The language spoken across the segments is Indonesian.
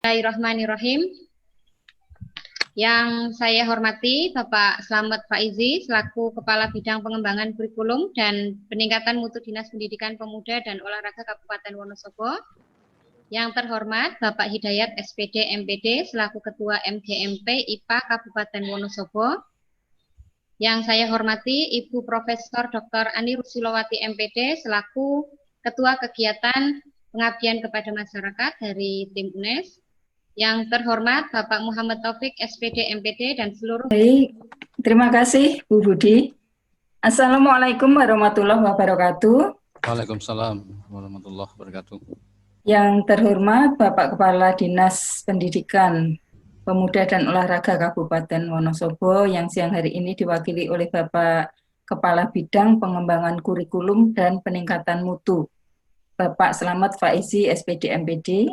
Bismillahirrahmanirrahim. Yang saya hormati Bapak Slamet Faizi selaku Kepala Bidang Pengembangan Kurikulum dan Peningkatan Mutu Dinas Pendidikan Pemuda dan Olahraga Kabupaten Wonosobo. Yang terhormat Bapak Hidayat SPD MPD selaku Ketua MGMP IPA Kabupaten Wonosobo. Yang saya hormati Ibu Profesor Dr. Ani Rusilowati MPD selaku Ketua Kegiatan Pengabdian kepada Masyarakat dari tim UNES. Yang terhormat Bapak Muhammad Taufik SPD MPD dan seluruh. Baik, terima kasih Bu Budi. Assalamualaikum warahmatullahi wabarakatuh. Waalaikumsalam warahmatullahi wabarakatuh. Yang terhormat Bapak Kepala Dinas Pendidikan Pemuda dan Olahraga Kabupaten Wonosobo yang siang hari ini diwakili oleh Bapak Kepala Bidang Pengembangan Kurikulum dan Peningkatan Mutu, Bapak Slamet Faizi SPD MPD.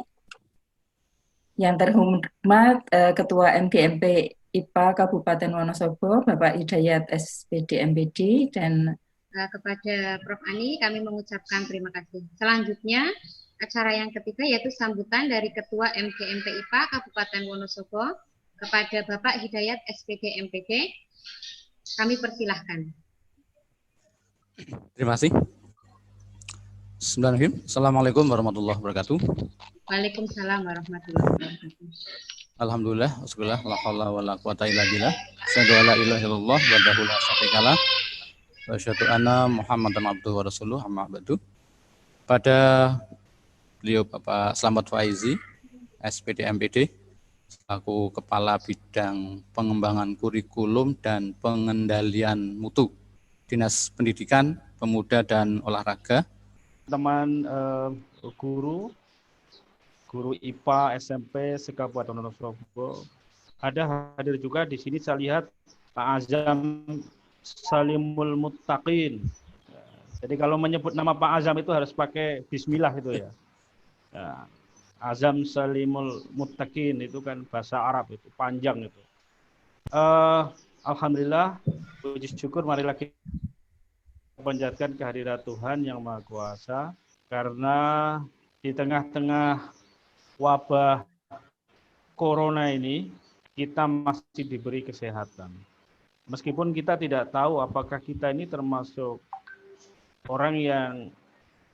Yang terhormat Ketua MGMP IPA Kabupaten Wonosobo, Bapak Hidayat SPD MPD, dan kepada Prof. Ani kami mengucapkan terima kasih. Selanjutnya, acara yang ketiga yaitu sambutan dari Ketua MGMP IPA Kabupaten Wonosobo kepada Bapak Hidayat SPD MPD. Kami persilahkan. Terima kasih. Bismillahirrahmanirrahim. Assalamualaikum warahmatullahi wabarakatuh. Waalaikumsalam warahmatullahi wabarakatuh. Alhamdulillah, wassalam, la haula wala quwata illa billah. Asyhadu alla ilaha illallah wahdahu la syarika lah. Wa asyhadu anna Muhammadan abduhu wa rasuluh, amma ba'du. Pada beliau Bapak Slamet Faizi, SPD MPD, selaku Kepala Bidang Pengembangan Kurikulum dan Pengendalian Mutu, Dinas Pendidikan, Pemuda dan Olahraga. Teman guru IPA SMP se-Kabupaten Wonosobo ada hadir juga di sini. Saya lihat Pak Azam Salimul Muttaqin. Jadi kalau menyebut nama Pak Azam itu harus pakai bismillah itu ya. Azam Salimul Muttaqin itu kan bahasa Arab, itu panjang itu. Alhamdulillah, puji syukur marilah kita panjatkan kehadirat Tuhan Yang Maha Kuasa, karena di tengah-tengah wabah corona ini kita masih diberi kesehatan. Meskipun kita tidak tahu apakah kita ini termasuk orang yang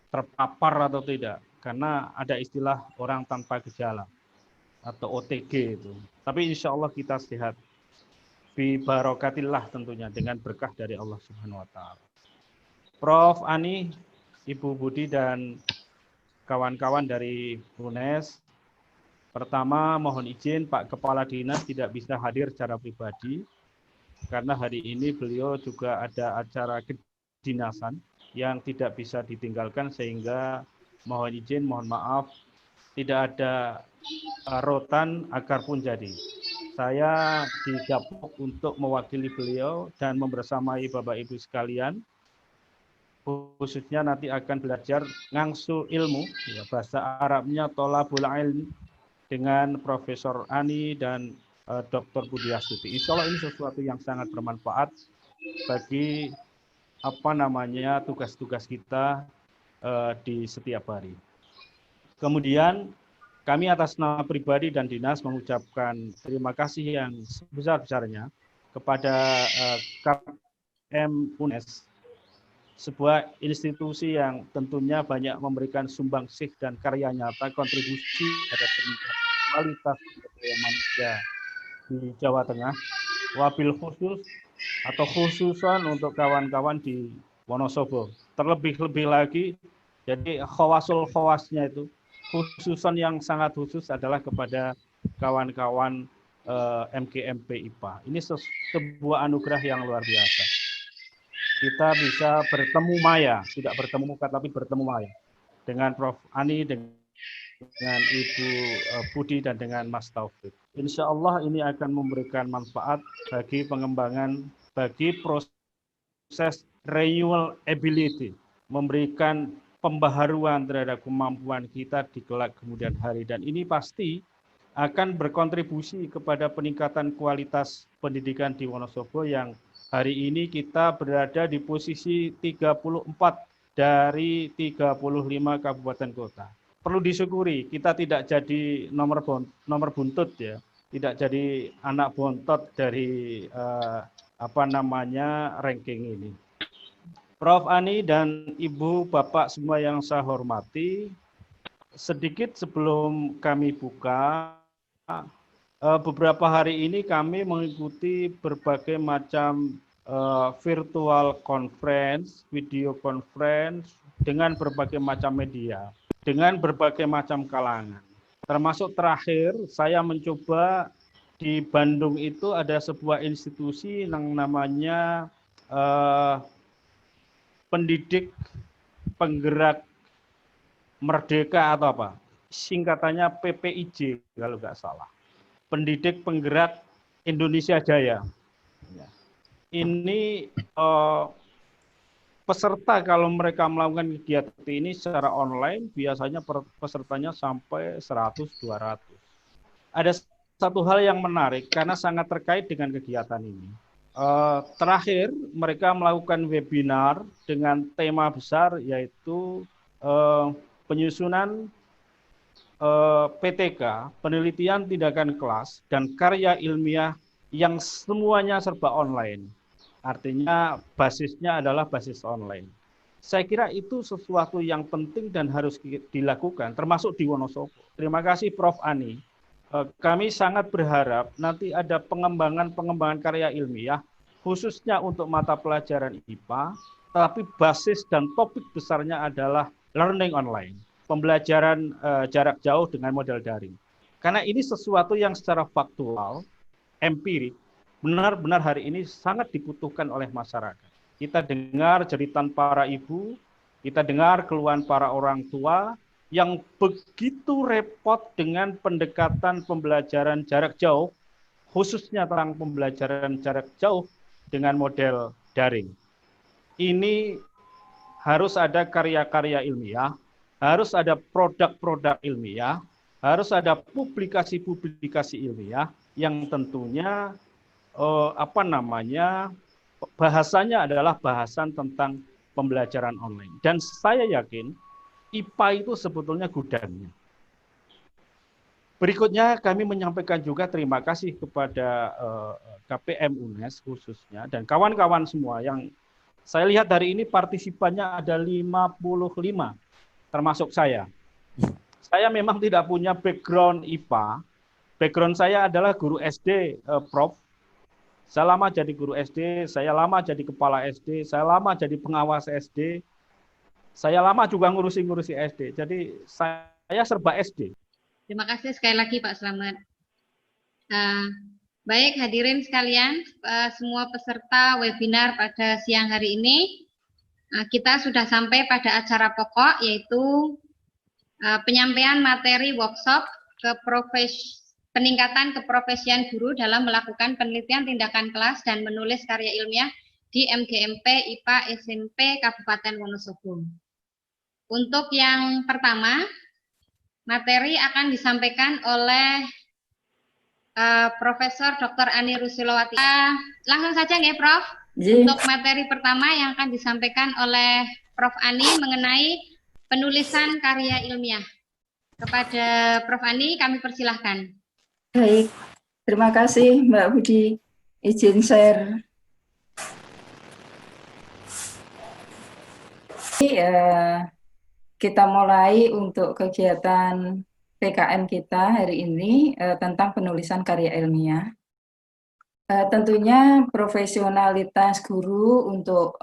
terpapar atau tidak, karena ada istilah orang tanpa gejala atau OTG itu. Tapi insya Allah kita sehat. Bi barokatillah tentunya, dengan berkah dari Allah Subhanahu wa Ta'ala. Prof. Ani, Ibu Budi, dan kawan-kawan dari UNES, pertama mohon izin Pak Kepala Dinas tidak bisa hadir secara pribadi, karena hari ini beliau juga ada acara kedinasan yang tidak bisa ditinggalkan, sehingga mohon izin, mohon maaf, tidak ada rotan akar pun jadi. Saya digabung untuk mewakili beliau dan membersamai Bapak Ibu sekalian, khususnya nanti akan belajar ngangsu ilmu, ya, bahasa Arabnya tolabul ilmi, dengan Profesor Ani dan Dr. Budi Astuti. Insya Allah ini sesuatu yang sangat bermanfaat bagi tugas-tugas kita di setiap hari. Kemudian kami atas nama pribadi dan dinas mengucapkan terima kasih yang sebesar-besarnya kepada KM UNES, sebuah institusi yang tentunya banyak memberikan sumbangsih dan karya nyata kontribusi pada peningkatan kualitas sumber daya manusia di Jawa Tengah, wabil khusus atau khususan untuk kawan-kawan di Wonosobo. Terlebih-lebih lagi, jadi khawasnya itu, khususan yang sangat khusus adalah kepada kawan-kawan MGMP IPA. Ini sebuah anugerah yang luar biasa. Kita bisa bertemu maya, tidak bertemu muka tapi bertemu maya, dengan Prof. Ani, dengan Ibu Budi, dan dengan Mas Taufik. Insya Allah ini akan memberikan manfaat bagi pengembangan, bagi proses renewal ability, memberikan pembaharuan terhadap kemampuan kita di kelak kemudian hari. Dan ini pasti akan berkontribusi kepada peningkatan kualitas pendidikan di Wonosobo yang hari ini kita berada di posisi 34 dari 35 kabupaten kota. perlu disyukuri kita tidak jadi nomor buntut ya, tidak jadi anak bontot dari ranking ini. Prof. Ani dan Ibu Bapak semua yang saya hormati, sedikit sebelum kami buka, beberapa hari ini kami mengikuti berbagai macam virtual conference, video conference dengan berbagai macam media, dengan berbagai macam kalangan. Termasuk terakhir saya mencoba di Bandung itu ada sebuah institusi yang namanya pendidik penggerak merdeka atau apa? Singkatannya PPIJ kalau nggak salah. Pendidik penggerak Indonesia Jaya. Ini peserta kalau mereka melakukan kegiatan ini secara online biasanya pesertanya sampai 100-200. Ada satu hal yang menarik karena sangat terkait dengan kegiatan ini. Terakhir mereka melakukan webinar dengan tema besar yaitu penyusunan PTK, penelitian tindakan kelas dan karya ilmiah yang semuanya serba online. Artinya basisnya adalah basis online. Saya kira itu sesuatu yang penting dan harus dilakukan, termasuk di Wonosobo. Terima kasih Prof. Ani. Kami sangat berharap nanti ada pengembangan karya ilmiah, khususnya untuk mata pelajaran IPA, tapi basis dan topik besarnya adalah learning online, pembelajaran jarak jauh dengan model daring. Karena ini sesuatu yang secara faktual, empirik, benar-benar hari ini sangat dibutuhkan oleh masyarakat. Kita dengar jeritan para ibu, kita dengar keluhan para orang tua yang begitu repot dengan pendekatan pembelajaran jarak jauh, khususnya tentang pembelajaran jarak jauh dengan model daring. Ini harus ada karya-karya ilmiah, harus ada produk-produk ilmiah, harus ada publikasi-publikasi ilmiah yang tentunya bahasanya adalah bahasan tentang pembelajaran online. Dan saya yakin IPA itu sebetulnya gudangnya. Berikutnya kami menyampaikan juga terima kasih kepada KPM UNES khususnya dan kawan-kawan semua yang saya lihat hari ini partisipannya ada 55, termasuk saya. Saya memang tidak punya background IPA. Background saya adalah guru SD, Prof. Saya lama jadi guru SD, saya lama jadi kepala SD, saya lama jadi pengawas SD, saya lama juga ngurusi SD. Jadi saya serba SD. Terima kasih sekali lagi Pak Slamet. Baik hadirin sekalian, semua peserta webinar pada siang hari ini, kita sudah sampai pada acara pokok yaitu penyampaian materi workshop peningkatan keprofesian guru dalam melakukan penelitian tindakan kelas dan menulis karya ilmiah di MGMP IPA SMP Kabupaten Wonosobo. Untuk yang pertama, materi akan disampaikan oleh Profesor Dr. Ani Rusilowati. Langsung saja ya Prof. Untuk materi pertama yang akan disampaikan oleh Prof. Ani mengenai penulisan karya ilmiah. Kepada Prof. Ani kami persilahkan. Baik, terima kasih Mbak Budi. Izin share. Kita mulai untuk kegiatan PKM kita hari ini tentang penulisan karya ilmiah. Tentunya profesionalitas guru untuk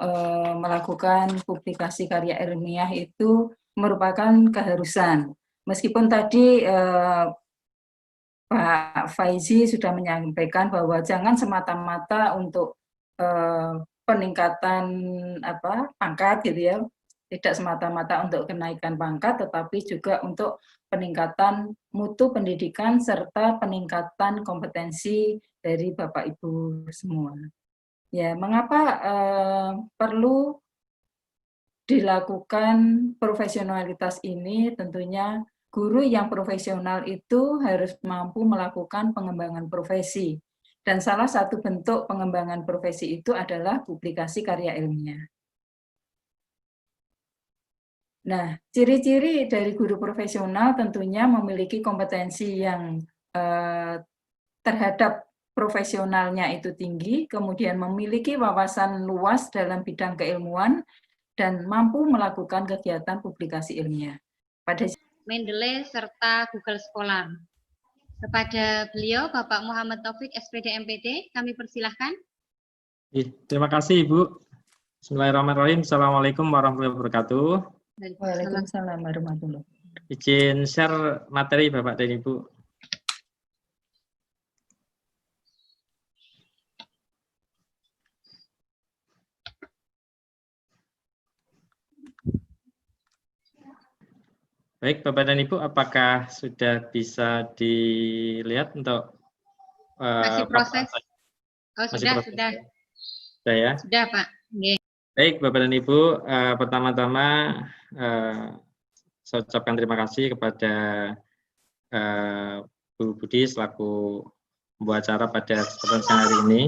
melakukan publikasi karya ilmiah itu merupakan keharusan. Meskipun tadi Pak Faizi sudah menyampaikan bahwa jangan semata-mata untuk peningkatan pangkat gitu ya, tidak semata-mata untuk kenaikan pangkat, tetapi juga untuk peningkatan mutu pendidikan serta peningkatan kompetensi dari Bapak Ibu semua. Ya, mengapa perlu dilakukan profesionalitas ini? Tentunya guru yang profesional itu harus mampu melakukan pengembangan profesi. Dan salah satu bentuk pengembangan profesi itu adalah publikasi karya ilmiah. Nah, ciri-ciri dari guru profesional tentunya memiliki kompetensi yang terhadap profesionalnya itu tinggi, kemudian memiliki wawasan luas dalam bidang keilmuan, dan mampu melakukan kegiatan publikasi ilmiah. Pada Mendeley serta Google Scholar. Kepada beliau, Bapak Muhammad Taufik, SPD MPD, kami persilahkan. Terima kasih, Ibu. Bismillahirrahmanirrahim. Assalamualaikum warahmatullahi wabarakatuh. Waalaikumsalam warahmatullahi wabarakatuh. Izin share materi Bapak dan Ibu. Baik, Bapak dan Ibu, apakah sudah bisa dilihat untuk Masih proses? Oh, sudah, proses. sudah. Sudah ya? Sudah, Pak. Oke. Baik, Bapak dan Ibu, pertama-tama saya ucapkan terima kasih kepada Bu Budi selaku pembawa acara pada kesempatan siang hari ini.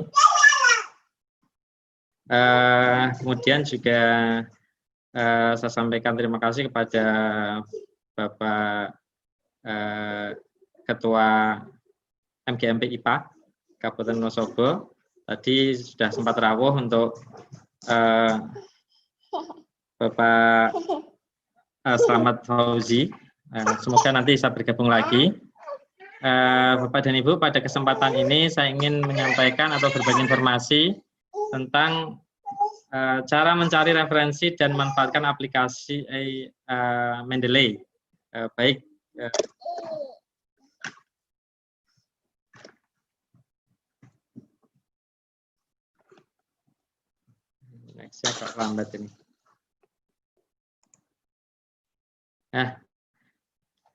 Kemudian juga saya sampaikan terima kasih kepada Bapak Ketua MGMP IPA Kabupaten Wonosobo. Tadi sudah sempat rawuh untuk Bapak Slamet Fauzi. Semoga nanti bisa bergabung lagi. Bapak dan Ibu, pada kesempatan ini saya ingin menyampaikan atau berbagi informasi tentang cara mencari referensi dan manfaatkan aplikasi Mendeley. Baik. Next, agak lambat ini. Nah,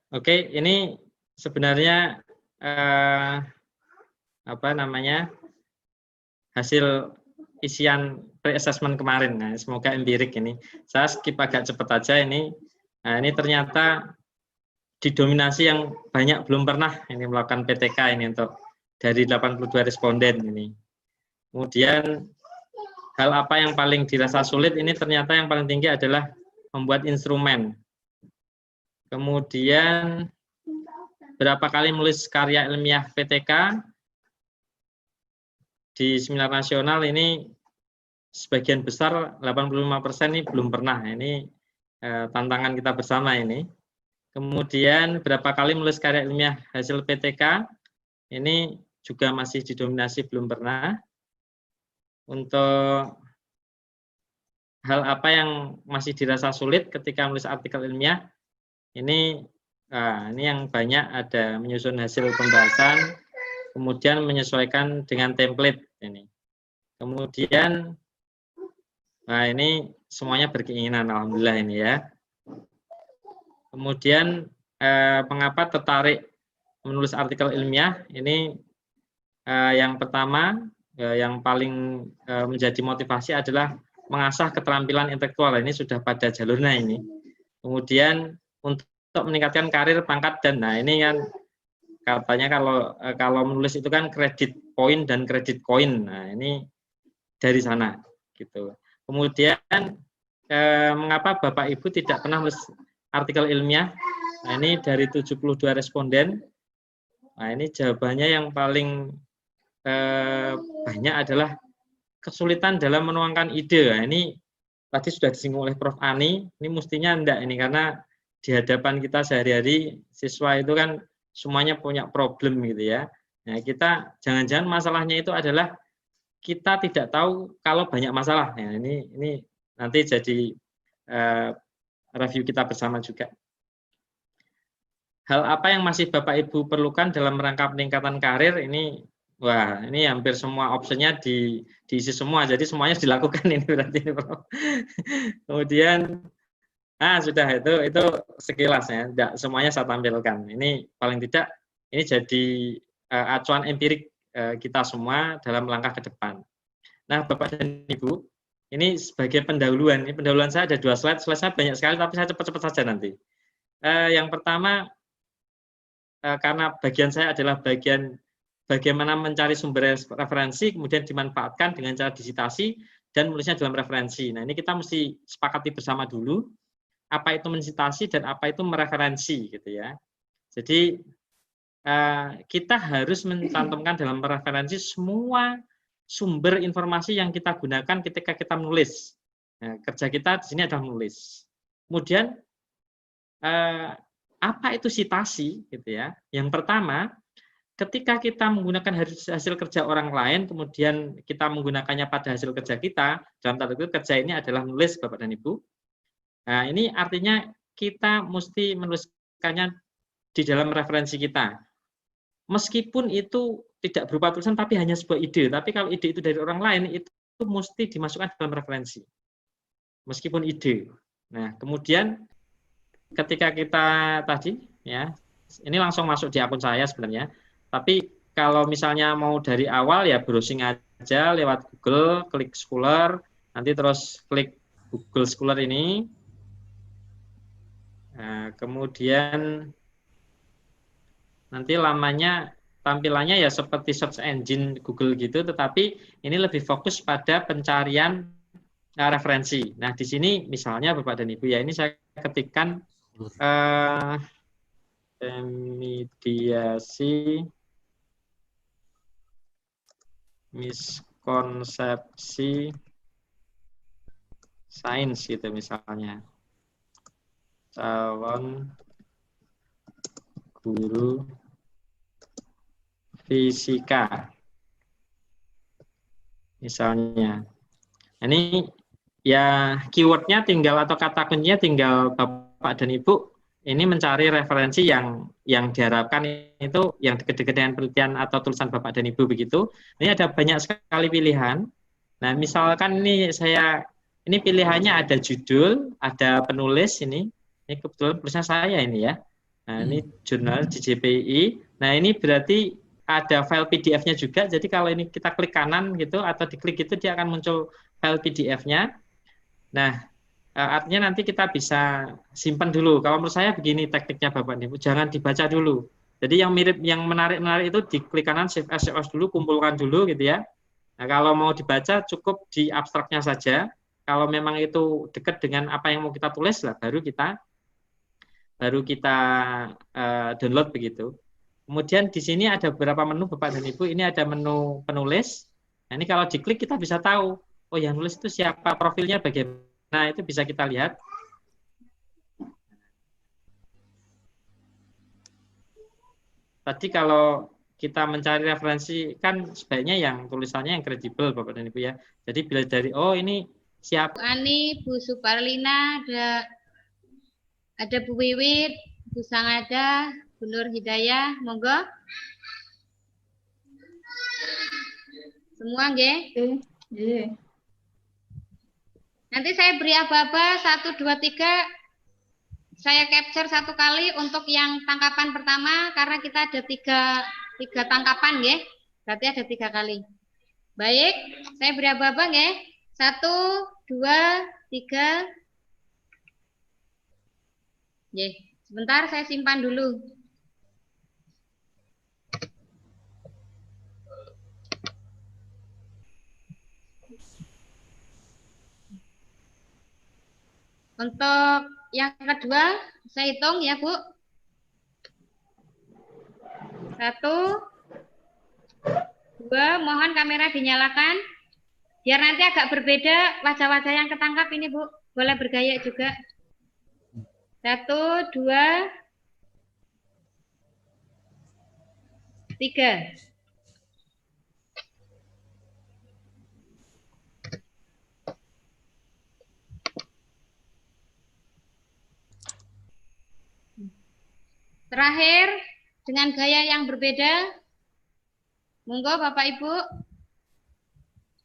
oke, ini sebenarnya apa namanya hasil isian pre-assessment kemarin. Nah, semoga empirik ini. Saya skip agak cepat aja ini. Nah, ini ternyata didominasi yang banyak belum pernah ini melakukan PTK ini untuk dari 82 responden ini. Kemudian hal apa yang paling dirasa sulit ini ternyata yang paling tinggi adalah membuat instrumen. Kemudian berapa kali menulis karya ilmiah PTK di seminar nasional ini sebagian besar 85% ini belum pernah. Ini tantangan kita bersama ini. Kemudian berapa kali menulis karya ilmiah hasil PTK ini juga masih didominasi belum pernah. Untuk hal apa yang masih dirasa sulit ketika menulis artikel ilmiah ini yang banyak ada menyusun hasil pembahasan, kemudian menyesuaikan dengan template ini. Kemudian ini semuanya berkeinginan, alhamdulillah ini ya. Kemudian mengapa tertarik menulis artikel ilmiah ini yang pertama yang paling menjadi motivasi adalah mengasah keterampilan intelektual. Ini sudah pada jalurnya ini. Kemudian untuk meningkatkan karir, pangkat, dan ini kan katanya kalau menulis itu kan kredit poin dan kredit koin. Nah, ini dari sana gitu. Kemudian mengapa Bapak Ibu tidak pernah menulis artikel ilmiah? Nah, ini dari 72 responden. Nah, ini jawabannya yang paling banyak adalah kesulitan dalam menuangkan ide. Nah, ini tadi sudah disinggung oleh Prof. Ani, ini mestinya enggak ini karena di hadapan kita sehari-hari siswa itu kan semuanya punya problem gitu ya. Nah, kita jangan-jangan masalahnya itu adalah kita tidak tahu kalau banyak masalah. Nah, ini nanti jadi review kita bersama juga. Hal apa yang masih Bapak Ibu perlukan dalam rangka peningkatan karir ini? Wah, ini hampir semua opsinya diisi semua, jadi semuanya dilakukan ini berarti ini, Prof. Kemudian, sudah itu sekilas ya, tidak semuanya saya tampilkan. Ini paling tidak ini jadi acuan empirik kita semua dalam langkah ke depan. Nah, Bapak dan Ibu, ini sebagai pendahuluan. Ini pendahuluan saya ada 2 slide saya banyak sekali, tapi saya cepat-cepat saja nanti. Yang pertama, karena bagian saya adalah bagian bagaimana mencari sumber referensi, kemudian dimanfaatkan dengan cara disitasi, dan menulisnya dalam referensi. Nah, ini kita mesti sepakati bersama dulu, apa itu mensitasi dan apa itu mereferensi gitu ya. Jadi kita harus mencantumkan dalam referensi semua sumber informasi yang kita gunakan ketika kita menulis. Nah, kerja kita di sini adalah menulis. Kemudian apa itu sitasi gitu ya? Yang pertama, ketika kita menggunakan hasil kerja orang lain, kemudian kita menggunakannya pada hasil kerja kita, dalam tanda kutip kerja ini adalah menulis, Bapak dan Ibu. Nah, ini artinya kita mesti menuliskannya di dalam referensi kita. Meskipun itu tidak berupa tulisan, tapi hanya sebuah ide. Tapi kalau ide itu dari orang lain, itu mesti dimasukkan dalam referensi. Meskipun ide. Nah, kemudian ketika kita tadi, ya, ini langsung masuk di akun saya sebenarnya. Tapi kalau misalnya mau dari awal ya browsing aja lewat Google, klik Scholar, nanti terus klik Google Scholar ini. Nah, kemudian nanti tampilannya ya seperti search engine Google gitu, tetapi ini lebih fokus pada pencarian referensi. Nah, di sini misalnya Bapak dan Ibu ya, ini saya ketikkan remediasi miskonsepsi sains gitu misalnya, calon guru fisika misalnya. Ini ya keywordnya tinggal atau kata kuncinya tinggal Bapak dan Ibu ini mencari referensi yang diharapkan itu yang dekat-dekat dengan penelitian atau tulisan Bapak dan Ibu begitu. Ini ada banyak sekali pilihan. Nah, misalkan ini pilihannya ada judul, ada penulis ini kebetulan tulisan saya ini ya. Nah, ini jurnal JJPI. Nah, ini berarti ada file PDF-nya juga. Jadi kalau ini kita klik kanan gitu atau diklik itu dia akan muncul file PDF-nya. Nah, artinya nanti kita bisa simpan dulu. Kalau menurut saya begini tekniknya Bapak Ibu, jangan dibaca dulu. Jadi yang mirip, yang menarik itu diklik kanan, save as dulu, kumpulkan dulu gitu ya. Nah, kalau mau dibaca cukup di abstraknya saja. Kalau memang itu dekat dengan apa yang mau kita tulis lah, baru kita download begitu. Kemudian di sini ada beberapa menu Bapak dan Ibu. Ini ada menu penulis. Nah, ini kalau diklik kita bisa tahu, oh yang nulis itu siapa, profilnya bagaimana. Nah, itu bisa kita lihat. Tadi kalau kita mencari referensi, kan sebaiknya yang tulisannya yang kredibel, Bapak dan Ibu ya. Jadi bila dari, oh ini siapa? Bu Ani, Bu Suparlina, ada Bu Wiwit, Bu Sangada, Bu Nur Hidayah, monggo. Semua nggih? Nggih. Nanti saya beri aba-aba 1, 2, 3. Saya capture 1 kali untuk yang tangkapan pertama karena kita ada tiga tangkapan nggih. Berarti ada 3 kali. Baik, saya beri aba-aba nggih. 1, 2, 3. Nggih, sebentar saya simpan dulu. Untuk yang kedua, saya hitung ya, Bu. 1, 2, mohon kamera dinyalakan. Biar nanti agak berbeda wajah-wajah yang ketangkap ini, Bu. Boleh bergaya juga. 1, 2, 3. Terakhir, dengan gaya yang berbeda, monggo Bapak Ibu.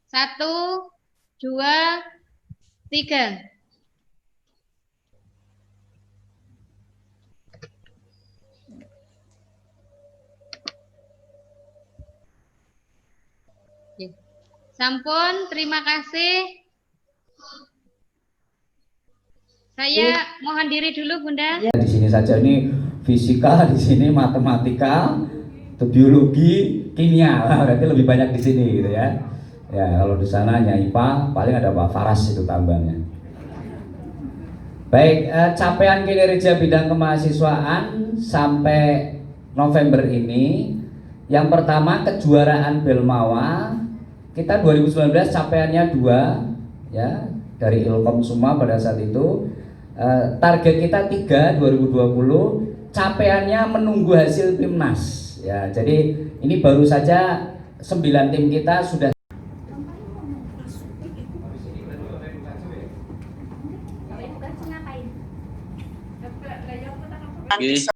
1, 2, 3. Sampun, terima kasih. Saya mohon diri dulu, Bunda. Di sini saja ini fisika, di sini matematika, biologi, kimia, berarti lebih banyak di sini gitu ya. Ya kalau di sana hanya IPA, paling ada Pak Faras itu tambahnya. Baik, capaian kinerja bidang kemahasiswaan sampai November ini, yang pertama kejuaraan Belmawa, kita 2019 capaiannya 2 ya, dari Ilkom semua pada saat itu. Target kita 3 2020, capaiannya menunggu hasil Pimnas ya. Jadi ini baru saja 9 tim kita sudah Oke.